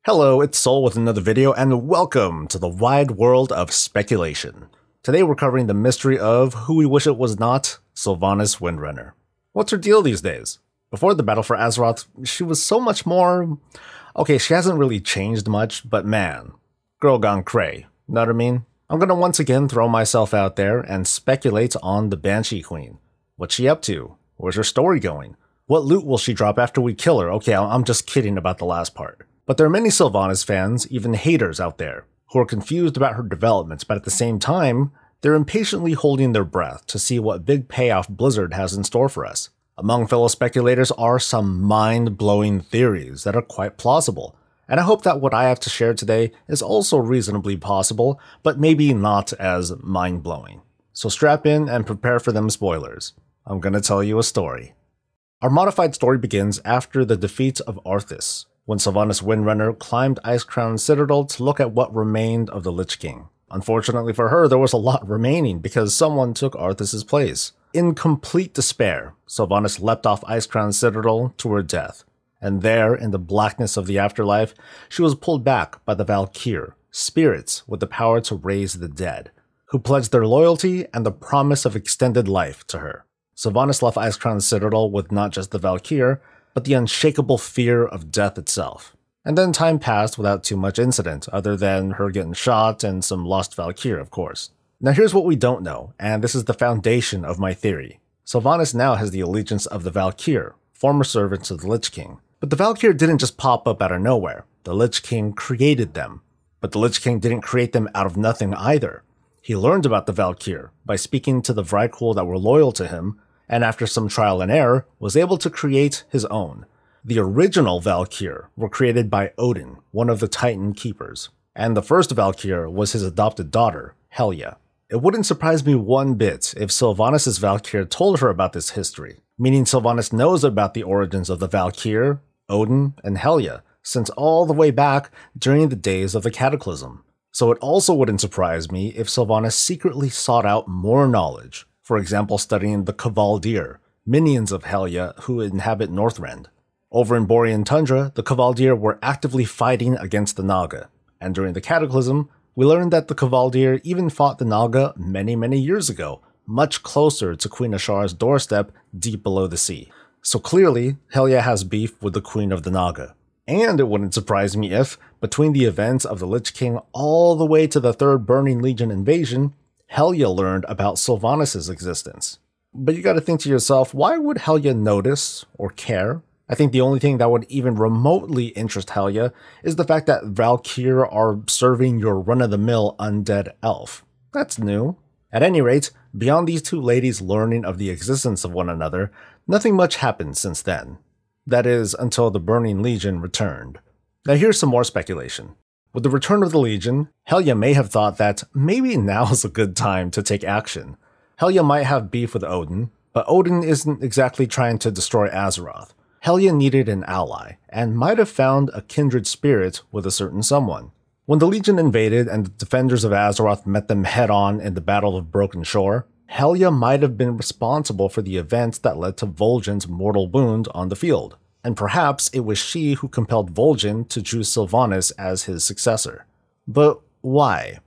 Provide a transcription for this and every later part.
Hello, it's Soul with another video, and welcome to the wide world of speculation. Today we're covering the mystery of who we wish it was not, Sylvanas Windrunner. What's her deal these days? Before the battle for Azeroth, she was so much more... Okay, she hasn't really changed much, but man, girl gone cray, know what I mean? I'm gonna once again throw myself out there and speculate on the Banshee Queen. What's she up to? Where's her story going? What loot will she drop after we kill her? Okay, I'm just kidding about the last part. But there are many Sylvanas fans, even haters out there, who are confused about her developments, but at the same time, they're impatiently holding their breath to see what big payoff Blizzard has in store for us. Among fellow speculators are some mind-blowing theories that are quite plausible, and I hope that what I have to share today is also reasonably possible, but maybe not as mind-blowing. So strap in and prepare for them spoilers. I'm gonna tell you a story. Our modified story begins after the defeat of Arthas, when Sylvanas Windrunner climbed Icecrown Citadel to look at what remained of the Lich King. Unfortunately for her, there was a lot remaining because someone took Arthas' place. In complete despair, Sylvanas leapt off Icecrown Citadel to her death, and there, in the blackness of the afterlife, she was pulled back by the Valkyr, spirits with the power to raise the dead, who pledged their loyalty and the promise of extended life to her. Sylvanas left Icecrown Citadel with not just the Valkyr, but the unshakable fear of death itself. And then time passed without too much incident, other than her getting shot and some lost Valkyr, of course. Now here's what we don't know, and this is the foundation of my theory. Sylvanas now has the allegiance of the Valkyr, former servants of the Lich King. But the Valkyr didn't just pop up out of nowhere. The Lich King created them. But the Lich King didn't create them out of nothing either. He learned about the Valkyr by speaking to the Vrykul that were loyal to him, and after some trial and error, was able to create his own. The original Valkyr were created by Odin, one of the Titan Keepers, and the first Valkyr was his adopted daughter, Helya. It wouldn't surprise me one bit if Sylvanas' Valkyr told her about this history, meaning Sylvanas knows about the origins of the Valkyr, Odin, and Helya, since all the way back during the days of the Cataclysm. So it also wouldn't surprise me if Sylvanas secretly sought out more knowledge, for example studying the Kavaldir, minions of Helya who inhabit Northrend. Over in Borean Tundra, the Kavaldir were actively fighting against the Naga, and during the Cataclysm, we learned that the Kavaldir even fought the Naga many years ago, much closer to Queen Ashar's doorstep deep below the sea. So clearly, Helya has beef with the Queen of the Naga. And it wouldn't surprise me if, between the events of the Lich King all the way to the Third Burning Legion invasion, Helya learned about Sylvanas' existence. But you gotta think to yourself, why would Helya notice or care? I think the only thing that would even remotely interest Helya is the fact that Valkyr are serving your run-of-the-mill undead elf. That's new. At any rate, beyond these two ladies learning of the existence of one another, nothing much happened since then. That is, until the Burning Legion returned. Now here's some more speculation. With the return of the Legion, Helya may have thought that maybe now's a good time to take action. Helya might have beef with Odin, but Odin isn't exactly trying to destroy Azeroth. Helya needed an ally, and might have found a kindred spirit with a certain someone. When the Legion invaded and the defenders of Azeroth met them head-on in the Battle of Broken Shore, Helya might have been responsible for the events that led to Vol'jin's mortal wound on the field. And perhaps it was she who compelled Vol'jin to choose Sylvanas as his successor. But why?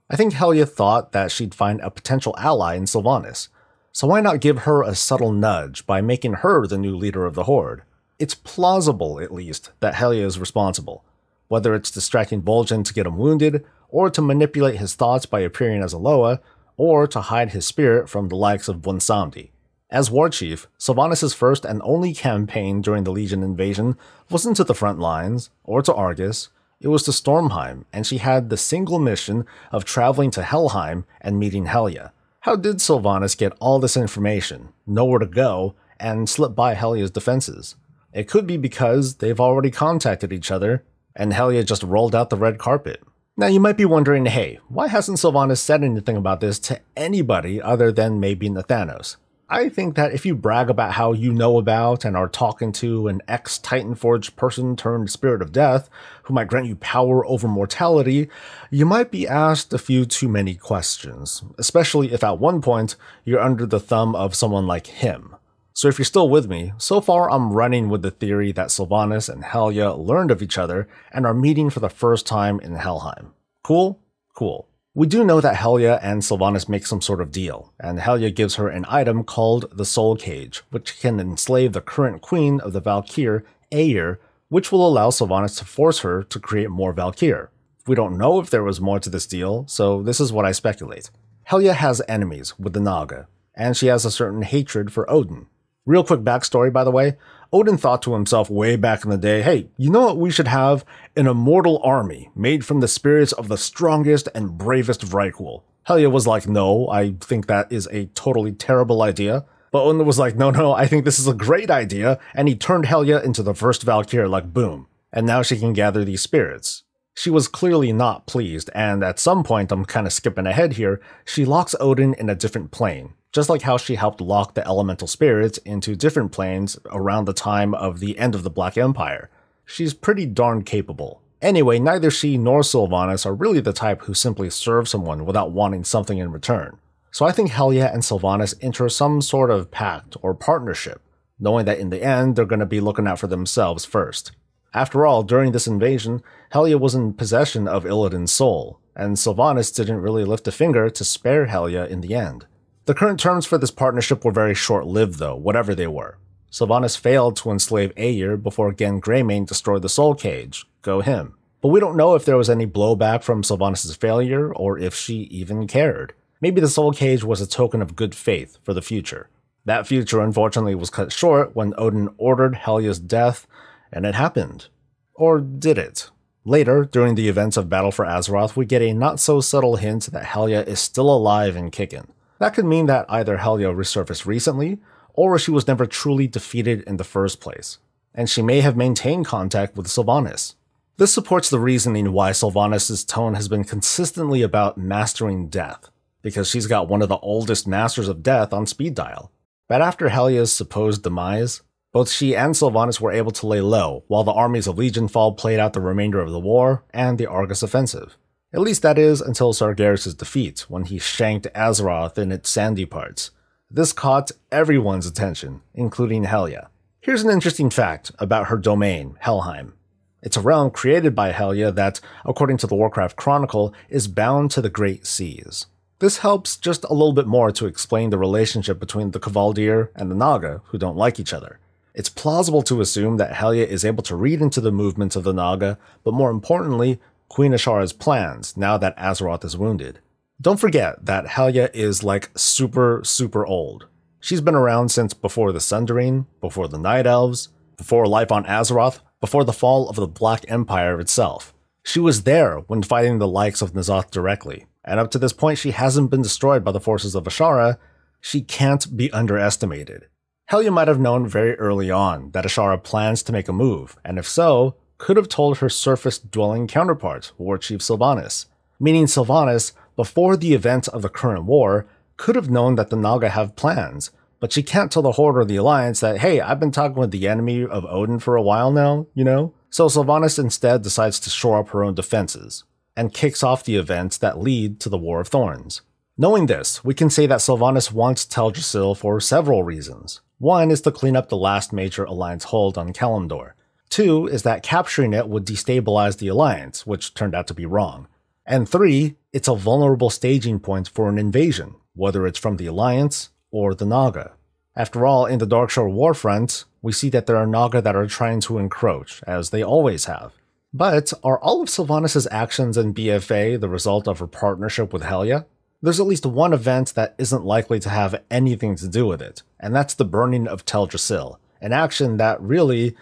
I think Helya thought that she'd find a potential ally in Sylvanas. So why not give her a subtle nudge by making her the new leader of the Horde? It's plausible, at least, that Helya is responsible. Whether it's distracting Vol'jin to get him wounded, or to manipulate his thoughts by appearing as a Loa, or to hide his spirit from the likes of Bwonsamdi. As Warchief, Sylvanas' first and only campaign during the Legion invasion wasn't to the front lines, or to Argus, it was to Stormheim, and she had the single mission of traveling to Helheim and meeting Helya. How did Sylvanas get all this information, know where to go, and slip by Helya's defenses? It could be because they've already contacted each other, and Helya just rolled out the red carpet. Now you might be wondering, hey, why hasn't Sylvanas said anything about this to anybody other than maybe Nathanos? I think that if you brag about how you know about and are talking to an ex-Titanforged person turned spirit of death who might grant you power over mortality, you might be asked a few too many questions, especially if at one point you're under the thumb of someone like him. So if you're still with me, so far I'm running with the theory that Sylvanas and Helya learned of each other and are meeting for the first time in Helheim. Cool? Cool. We do know that Helya and Sylvanas make some sort of deal, and Helya gives her an item called the Soul Cage, which can enslave the current queen of the Valkyr, Aegir, which will allow Sylvanas to force her to create more Valkyr. We don't know if there was more to this deal, so this is what I speculate. Helya has enemies with the Naga, and she has a certain hatred for Odin. Real quick backstory, by the way, Odin thought to himself way back in the day, hey, you know what we should have? An immortal army made from the spirits of the strongest and bravest Vrykul. Helya was like, no, I think that is a totally terrible idea. But Odin was like, no, I think this is a great idea, and he turned Helya into the first Valkyr like boom. And now she can gather these spirits. She was clearly not pleased, and at some point, I'm kind of skipping ahead here, she locks Odin in a different plane, just like how she helped lock the elemental spirits into different planes around the time of the end of the Black Empire. She's pretty darn capable. Anyway, neither she nor Sylvanas are really the type who simply serve someone without wanting something in return. So I think Helya and Sylvanas enter some sort of pact or partnership, knowing that in the end, they're going to be looking out for themselves first. After all, during this invasion, Helya was in possession of Illidan's soul, and Sylvanas didn't really lift a finger to spare Helya in the end. The current terms for this partnership were very short-lived though, whatever they were. Sylvanas failed to enslave Aegir before again Greymane destroyed the Soul Cage. Go him. But we don't know if there was any blowback from Sylvanas' failure, or if she even cared. Maybe the Soul Cage was a token of good faith for the future. That future unfortunately was cut short when Odin ordered Helya's death, and it happened. Or did it? Later, during the events of Battle for Azeroth, we get a not-so-subtle hint that Helya is still alive and kicking. That could mean that either Helya resurfaced recently, or she was never truly defeated in the first place, and she may have maintained contact with Sylvanas. This supports the reasoning why Sylvanas' tone has been consistently about mastering death, because she's got one of the oldest masters of death on speed dial. But after Helya's supposed demise, both she and Sylvanas were able to lay low while the armies of Legionfall played out the remainder of the war and the Argus offensive. At least that is until Sargeras' defeat, when he shanked Azeroth in its sandy parts. This caught everyone's attention, including Helya. Here's an interesting fact about her domain, Helheim. It's a realm created by Helya that, according to the Warcraft Chronicle, is bound to the Great Seas. This helps just a little bit more to explain the relationship between the Kavaldir and the Naga, who don't like each other. It's plausible to assume that Helya is able to read into the movements of the Naga, but more importantly, Queen Ashara's plans now that Azeroth is wounded. Don't forget that Helya is like super old. She's been around since before the Sundering, before the Night Elves, before life on Azeroth, before the fall of the Black Empire itself. She was there when fighting the likes of N'Zoth directly, and up to this point she hasn't been destroyed by the forces of Ashara. She can't be underestimated. Helya might have known very early on that Ashara plans to make a move, and if so, could have told her surface-dwelling counterpart, Warchief Sylvanas. Meaning Sylvanas, before the event of the current war, could have known that the Naga have plans, but she can't tell the Horde or the Alliance that, hey, I've been talking with the enemy of Odin for a while now, you know? So Sylvanas instead decides to shore up her own defenses, and kicks off the events that lead to the War of Thorns. Knowing this, we can say that Sylvanas wants Teldrassil for several reasons. One is to clean up the last major Alliance hold on Kalimdor. Two is that capturing it would destabilize the Alliance, which turned out to be wrong. And three, it's a vulnerable staging point for an invasion, whether it's from the Alliance or the Naga. After all, in the Darkshore Warfront, we see that there are Naga that are trying to encroach, as they always have. But are all of Sylvanas' actions in BFA the result of her partnership with Helya? There's at least one event that isn't likely to have anything to do with it, and that's the burning of Teldrassil, an action that really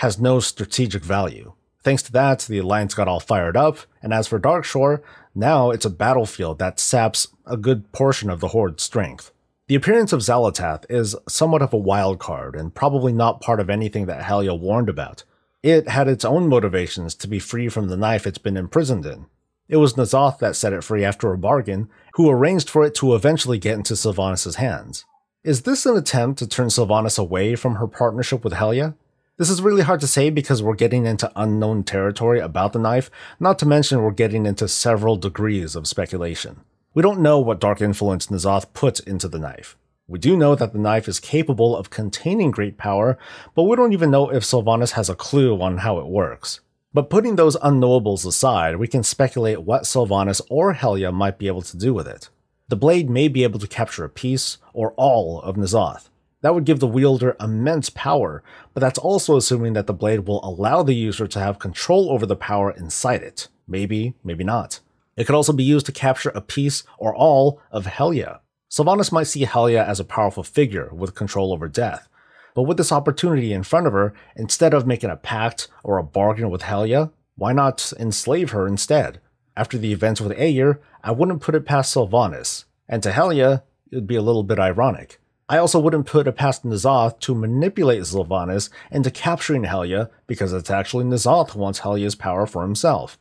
has no strategic value. Thanks to that, the Alliance got all fired up, and as for Darkshore, now it's a battlefield that saps a good portion of the Horde's strength. The appearance of Xal'atath is somewhat of a wild card, and probably not part of anything that Helya warned about. It had its own motivations to be free from the knife it's been imprisoned in. It was N'Zoth that set it free after a bargain, who arranged for it to eventually get into Sylvanas' hands. Is this an attempt to turn Sylvanas away from her partnership with Helya? This is really hard to say because we're getting into unknown territory about the knife, not to mention we're getting into several degrees of speculation. We don't know what dark influence N'Zoth put into the knife. We do know that the knife is capable of containing great power, but we don't even know if Sylvanas has a clue on how it works. But putting those unknowables aside, we can speculate what Sylvanas or Helya might be able to do with it. The blade may be able to capture a piece or all of N'Zoth. That would give the wielder immense power, but that's also assuming that the blade will allow the user to have control over the power inside it. Maybe, maybe not. It could also be used to capture a piece or all of Helya. Sylvanas might see Helya as a powerful figure with control over death, but with this opportunity in front of her, instead of making a pact or a bargain with Helya, why not enslave her instead? After the events with Aegir, I wouldn't put it past Sylvanas, and to Helya, it would be a little bit ironic. I also wouldn't put it past N'Zoth to manipulate Sylvanas into capturing Helya because it's actually N'Zoth who wants Helya's power for himself.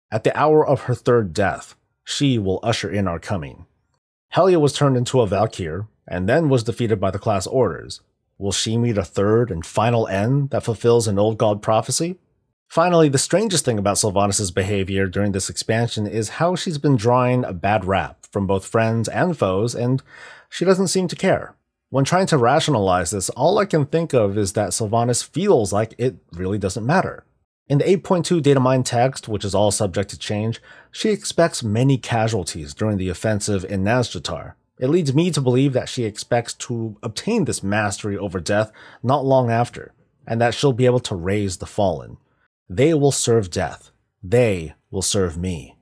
At the hour of her third death, she will usher in our coming. Helya was turned into a Valkyr, and then was defeated by the class orders. Will she meet a third and final end that fulfills an old god prophecy? Finally, the strangest thing about Sylvanas' behavior during this expansion is how she's been drawing a bad rap from both friends and foes, and she doesn't seem to care. When trying to rationalize this, all I can think of is that Sylvanas feels like it really doesn't matter. In the 8.2 datamine text, which is all subject to change, she expects many casualties during the offensive in Nazjatar. It leads me to believe that she expects to obtain this mastery over death not long after, and that she'll be able to raise the fallen. They will serve death. They will serve me.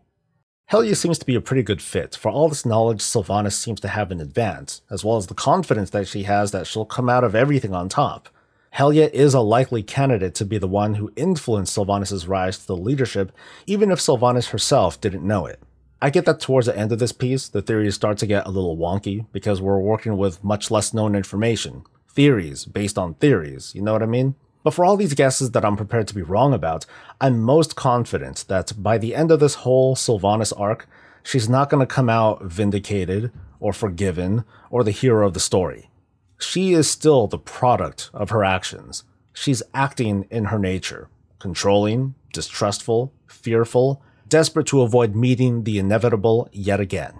Helya seems to be a pretty good fit for all this knowledge Sylvanas seems to have in advance, as well as the confidence that she has that she'll come out of everything on top. Helya is a likely candidate to be the one who influenced Sylvanas' rise to the leadership, even if Sylvanas herself didn't know it. I get that towards the end of this piece, the theories start to get a little wonky, because we're working with much less known information. Theories based on theories, you know what I mean? But for all these guesses that I'm prepared to be wrong about, I'm most confident that by the end of this whole Sylvanas arc, she's not going to come out vindicated, or forgiven, or the hero of the story. She is still the product of her actions. She's acting in her nature, controlling, distrustful, fearful, desperate to avoid meeting the inevitable yet again.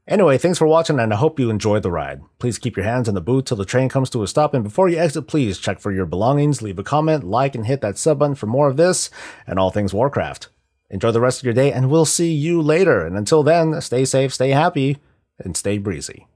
Anyway, thanks for watching, and I hope you enjoyed the ride. Please keep your hands in the boot till the train comes to a stop, and before you exit, please check for your belongings, leave a comment, like, and hit that sub button for more of this, and all things Warcraft. Enjoy the rest of your day, and we'll see you later, and until then, stay safe, stay happy, and stay breezy.